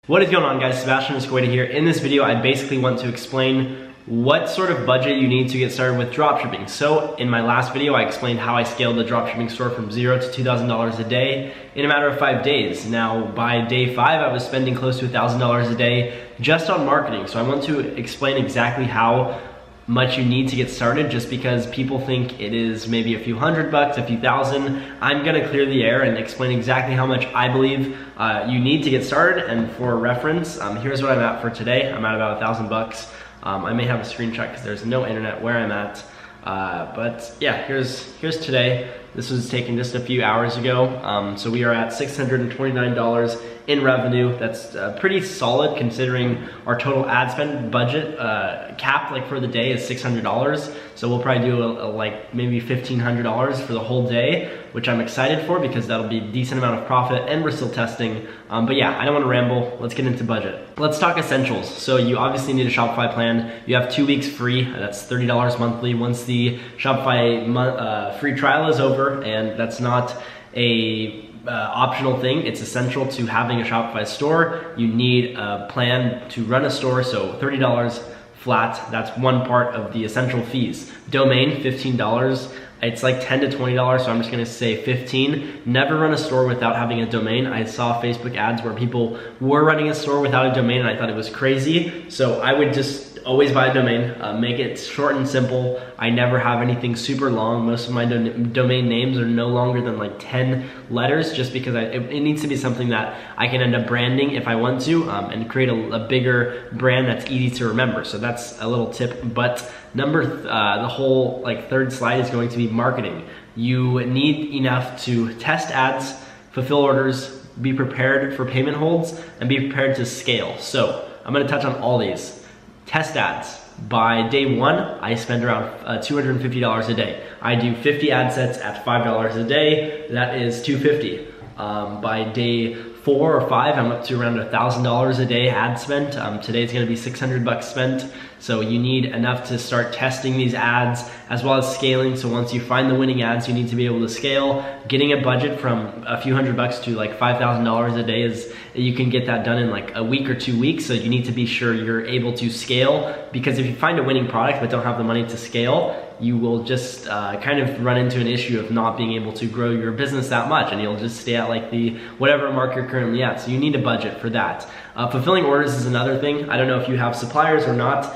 What is going on, guys? Sebastian here. In this video, I basically want to explain what sort of budget you need to get started with dropshipping. So in my last video, I explained how I scaled the dropshipping store from $0 to $2,000 a day in a matter of 5 days. Now, by day 5, I was spending close to $1,000 a day just on marketing. So I want to explain exactly how much you need to get started, just because people think it is maybe a few $100, a few thousand. I'm gonna clear the air and explain exactly how much I believe you need to get started. And for reference, here's what I'm at for today. I'm at about $1,000. I may have a screenshot because there's no internet where I'm at. But yeah, here's today. This was taken just a few hours ago. So we are at $629 in revenue. That's pretty solid considering our total ad spend budget cap like for the day is $600. So we'll probably do like maybe $1,500 for the whole day, which I'm excited for because that'll be a decent amount of profit, and we're still testing. But yeah, I don't want to ramble. Let's get into budget. Let's talk essentials. So you obviously need a Shopify plan. You have 2 weeks free. That's $30 monthly. Once the Shopify free trial is over, and that's not a optional thing, it's essential to having a Shopify store. You need a plan to run a store, so $30 flat. That's one part of the essential fees. Domain, $15. It's like $10 to $20, so I'm just gonna say 15. Never run a store without having a domain. I saw Facebook ads where people were running a store without a domain, and I thought it was crazy. So I would just always buy a domain, make it short and simple. I never have anything super long. Most of my domain names are no longer than like 10 letters, just because it needs to be something that I can end up branding if I want to, and create a bigger brand that's easy to remember. So that's a little tip. But the whole like third slide is going to be marketing. You need enough to test ads, fulfill orders, be prepared for payment holds, and be prepared to scale. So I'm gonna touch on all these. Test ads. By day 1, I spend around $250 a day. I do 50 ad sets at $5 a day. That is $250. By day 4 or 5, I'm up to around $1,000 a day ad spent. Today it's gonna be $600 spent. So you need enough to start testing these ads as well as scaling. So once you find the winning ads, you need to be able to scale. Getting a budget from a few $100 to like $5,000 a day you can get that done in like a week or 2 weeks. So you need to be sure you're able to scale, because if you find a winning product but don't have the money to scale, you will just kind of run into an issue of not being able to grow your business that much, and you'll just stay at like the whatever mark you're currently at. So you need a budget for that. Fulfilling orders is another thing. I don't know if you have suppliers or not,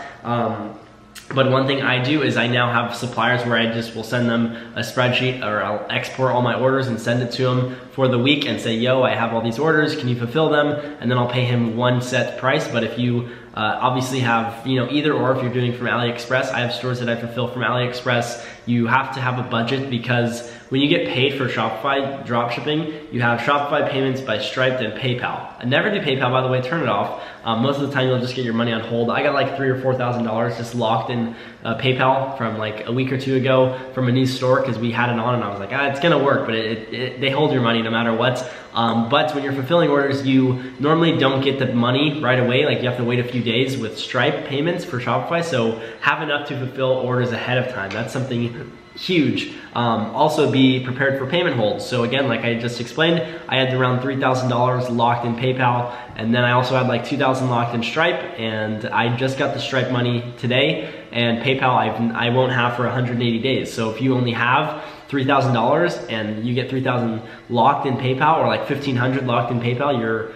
but one thing I do is I now have suppliers where I just will send them a spreadsheet, or I'll export all my orders and send it to them for the week and say, yo, I have all these orders, can you fulfill them? And then I'll pay him one set price. But if you obviously have, either or, if you're doing from AliExpress, I have stores that I fulfill from AliExpress. You have to have a budget, because when you get paid for Shopify dropshipping, you have Shopify payments by Stripe and PayPal. I never do PayPal, by the way, turn it off. Most of the time you'll just get your money on hold. I got like $3,000 or $4,000 just locked in PayPal from like a week or 2 ago from a new store, because we had it on and I was like, it's gonna work, but they hold your money no matter what. But when you're fulfilling orders, you normally don't get the money right away. Like you have to wait a few days with Stripe payments for Shopify. So have enough to fulfill orders ahead of time. That's something huge. Also be prepared for payment holds. So again, like I just explained, I had around $3,000 locked in PayPal, and then I also had like $2,000 locked in Stripe, and I just got the Stripe money today, and PayPal I won't have for 180 days. So if you only have $3,000 and you get $3,000 locked in PayPal, or like $1,500 locked in PayPal, you're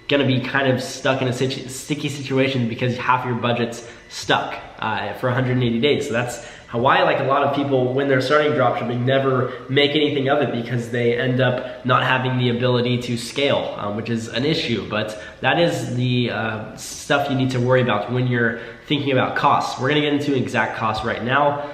gonna be kind of stuck in a sticky situation, because half your budget's stuck for 180 days. So that's why like a lot of people, when they're starting dropshipping, never make anything of it, because they end up not having the ability to scale, which is an issue. But that is the stuff you need to worry about when you're thinking about costs. We're gonna get into exact costs right now.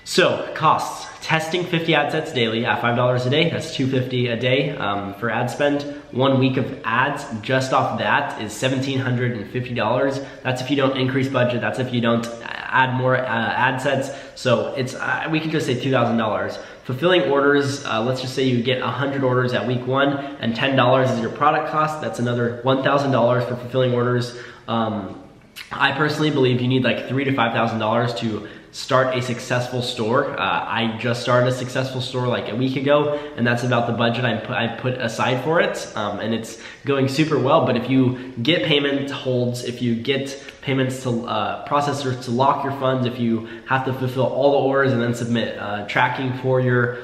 So costs. Testing 50 ad sets daily at $5 a day, that's $250 a day for ad spend. 1 week of ads, just off that, is $1,750. That's if you don't increase budget, that's if you don't add more ad sets. So it's we can just say $2,000. Fulfilling orders, let's just say you get 100 orders at week 1 and $10 is your product cost. That's another $1,000 for fulfilling orders. I personally believe you need like $3,000 to $5,000 to start a successful store. I just started a successful store like a week ago, and that's about the budget I put aside for it, and it's going super well. But if you get payment holds, if you get payments to processors to lock your funds, if you have to fulfill all the orders and then submit tracking for your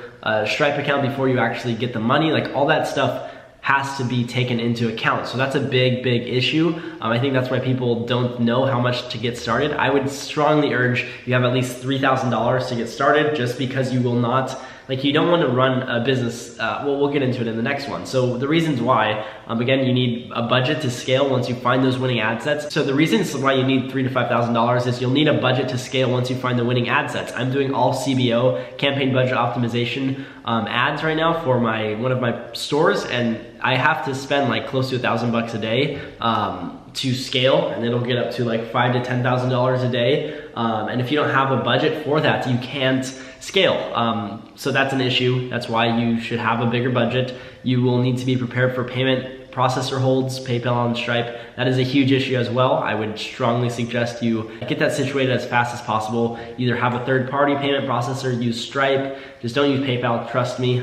Stripe account before you actually get the money, like all that stuff has to be taken into account. So that's a big issue. I think that's why people don't know how much to get started. I would strongly urge you have at least $3,000 to get started, just because you will not, like, you don't want to run a business, well, we'll get into it in the next one. So the reasons why, again, you need a budget to scale once you find those winning ad sets. So the reasons why you need $3,000 to $5,000 is you'll need a budget to scale once you find the winning ad sets. I'm doing all CBO, campaign budget optimization ads right now for one of my stores, and I have to spend like close to $1,000 a day to scale, and it'll get up to like $5,000 to $10,000 a day. And if you don't have a budget for that, you can't scale. So that's an issue. That's why you should have a bigger budget. You will need to be prepared for payment processor holds, PayPal and Stripe. That is a huge issue as well. I would strongly suggest you get that situated as fast as possible. Either have a third-party payment processor, use Stripe. Just don't use PayPal, trust me.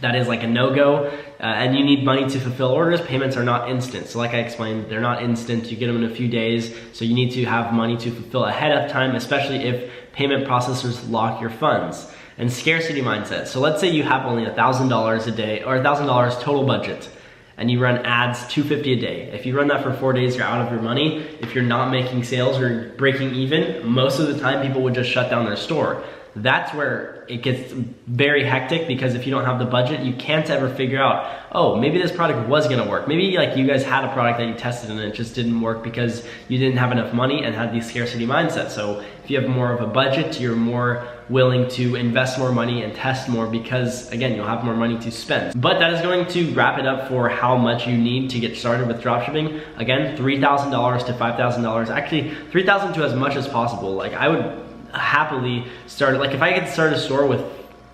That is like a no-go, and you need money to fulfill orders. Payments are not instant. So like I explained, they're not instant. You get them in a few days. So you need to have money to fulfill ahead of time, especially if payment processors lock your funds. And scarcity mindset. So let's say you have only $1,000 a day, or $1,000 total budget, and you run ads $250 a day. If you run that for 4 days, you're out of your money. If you're not making sales or breaking even, most of the time people would just shut down their store. That's where it gets very hectic, because if you don't have the budget, you can't ever figure out, oh, maybe this product was gonna work. Maybe like you guys had a product that you tested and it just didn't work because you didn't have enough money and had the scarcity mindset. So if you have more of a budget, you're more willing to invest more money and test more, because again, you'll have more money to spend. But that is going to wrap it up for how much you need to get started with dropshipping. Again, $3,000 to $5,000, actually $3,000 to as much as possible. Like I would happily start, like if I could start a store with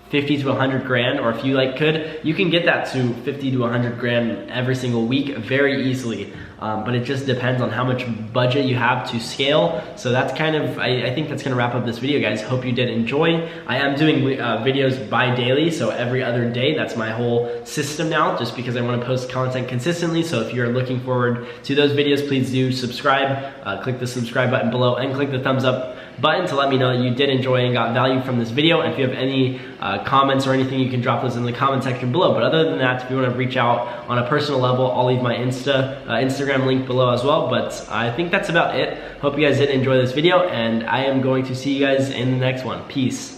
50 to 100 grand, or if you like could, you can get that to 50 to 100 grand every single week very easily. But it just depends on how much budget you have to scale. So that's kind of, I think that's gonna wrap up this video, guys. Hope you did enjoy. I am doing videos bi-daily, so every other day. That's my whole system now, just because I wanna post content consistently. So if you're looking forward to those videos, please do subscribe. Click the subscribe button below and click the thumbs up button to let me know that you did enjoy and got value from this video. And if you have any comments or anything, you can drop those in the comment section below. But other than that, if you want to reach out on a personal level, I'll leave my Instagram link below as well. But I think that's about it. Hope you guys did enjoy this video, and I am going to see you guys in the next one. Peace.